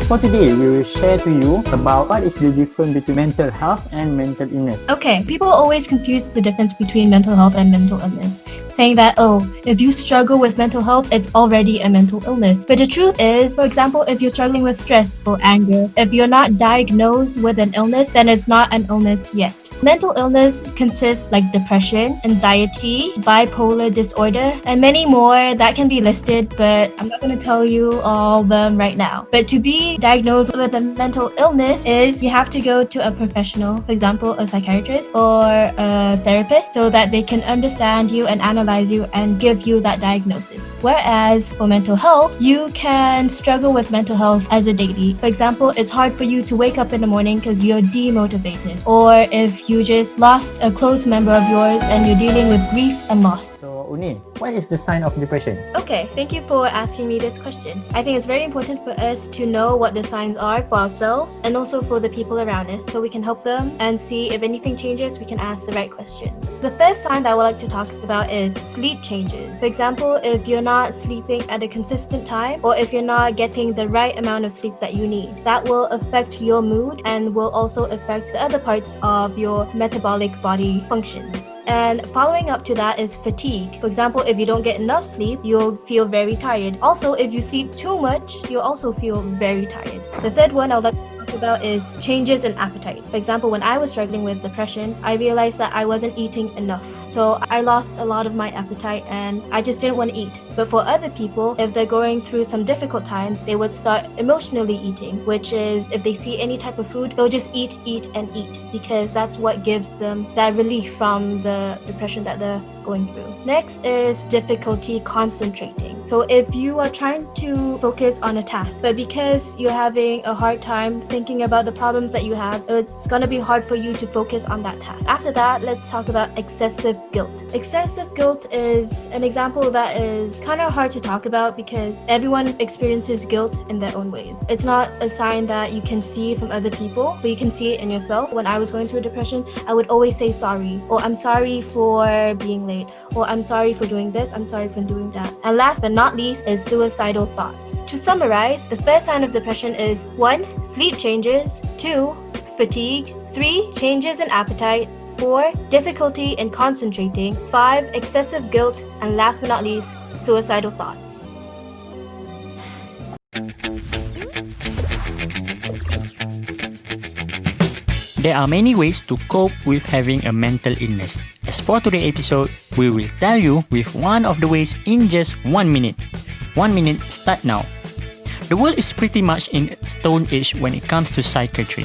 For today, we will share to you about what is the difference between mental health and mental illness. Okay, people always confuse the difference between mental health and mental illness, saying that, oh, if you struggle with mental health, it's already a mental illness. But the truth is, for example, if you're struggling with stress or anger, if you're not diagnosed with an illness, then it's not an illness yet. Mental illness consists like depression, anxiety, bipolar disorder, and many more that can be listed, but I'm not going to tell you all of them right now. But to be diagnosed with a mental illness is you have to go to a professional, for example, a psychiatrist or a therapist, so that they can understand you and analyze you and give you that diagnosis. Whereas for mental health, you can struggle with mental health as a daily. For example, it's hard for you to wake up in the morning because you're demotivated, or if you just lost a close member of yours and you're dealing with grief and loss. So, Uni, what is the sign of depression? Okay, thank you for asking me this question. I think it's very important for us to know what the signs are for ourselves and also for the people around us, so we can help them and see if anything changes, we can ask the right questions. The first sign that I would like to talk about is sleep changes. For example, if you're not sleeping at a consistent time, or if you're not getting the right amount of sleep that you need, that will affect your mood and will also affect the other parts of your metabolic body functions. And following up to that is fatigue. For example, if you don't get enough sleep, you'll feel very tired. Also, if you sleep too much, you'll also feel very tired. The third one I would like to talk about is changes in appetite. For example, when I was struggling with depression, I realized that I wasn't eating enough. So I lost a lot of my appetite and I just didn't want to eat. But for other people, if they're going through some difficult times, they would start emotionally eating, which is if they see any type of food, they'll just eat, and eat, because that's what gives them that relief from the depression that they're going through. Next is difficulty concentrating. So if you are trying to focus on a task, but because you're having a hard time thinking about the problems that you have, it's gonna be hard for you to focus on that task. After that, let's talk about excessive guilt. Excessive guilt is an example that is kind of hard to talk about because everyone experiences guilt in their own ways. It's not a sign that you can see from other people, but you can see it in yourself. When I was going through depression, I would always say sorry, or I'm sorry for being late, or I'm sorry for doing this, I'm sorry for doing that. And last but not least is suicidal thoughts. To summarize, the first sign of depression is 1. Sleep changes, 2. Fatigue, 3. Changes in appetite, 4. Difficulty in concentrating, 5. Excessive guilt, and last but not least, suicidal thoughts. There are many ways to cope with having a mental illness. As for today's episode, we will tell you with one of the ways in just 1 minute. 1 minute, start now. The world is pretty much in stone age when it comes to psychiatry.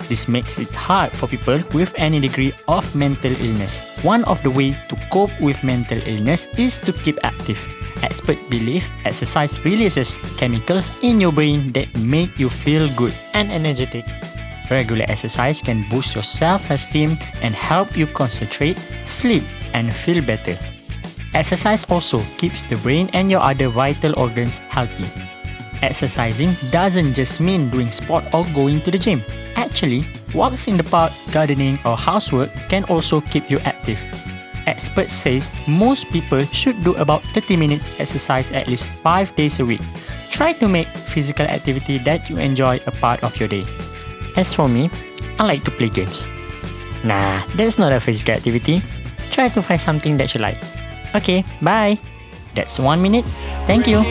This makes it hard for people with any degree of mental illness. One of the ways to cope with mental illness is to keep active. Experts believe exercise releases chemicals in your brain that make you feel good and energetic. Regular exercise can boost your self-esteem and help you concentrate, sleep, and feel better. Exercise also keeps the brain and your other vital organs healthy. Exercising doesn't just mean doing sport or going to the gym. Actually, walks in the park, gardening, or housework can also keep you active. Experts say most people should do about 30 minutes exercise at least 5 days a week. Try to make physical activity that you enjoy a part of your day. As for me, I like to play games. Nah, that's not a physical activity. Try to find something that you like. Okay, bye. That's 1 minute. Thank you.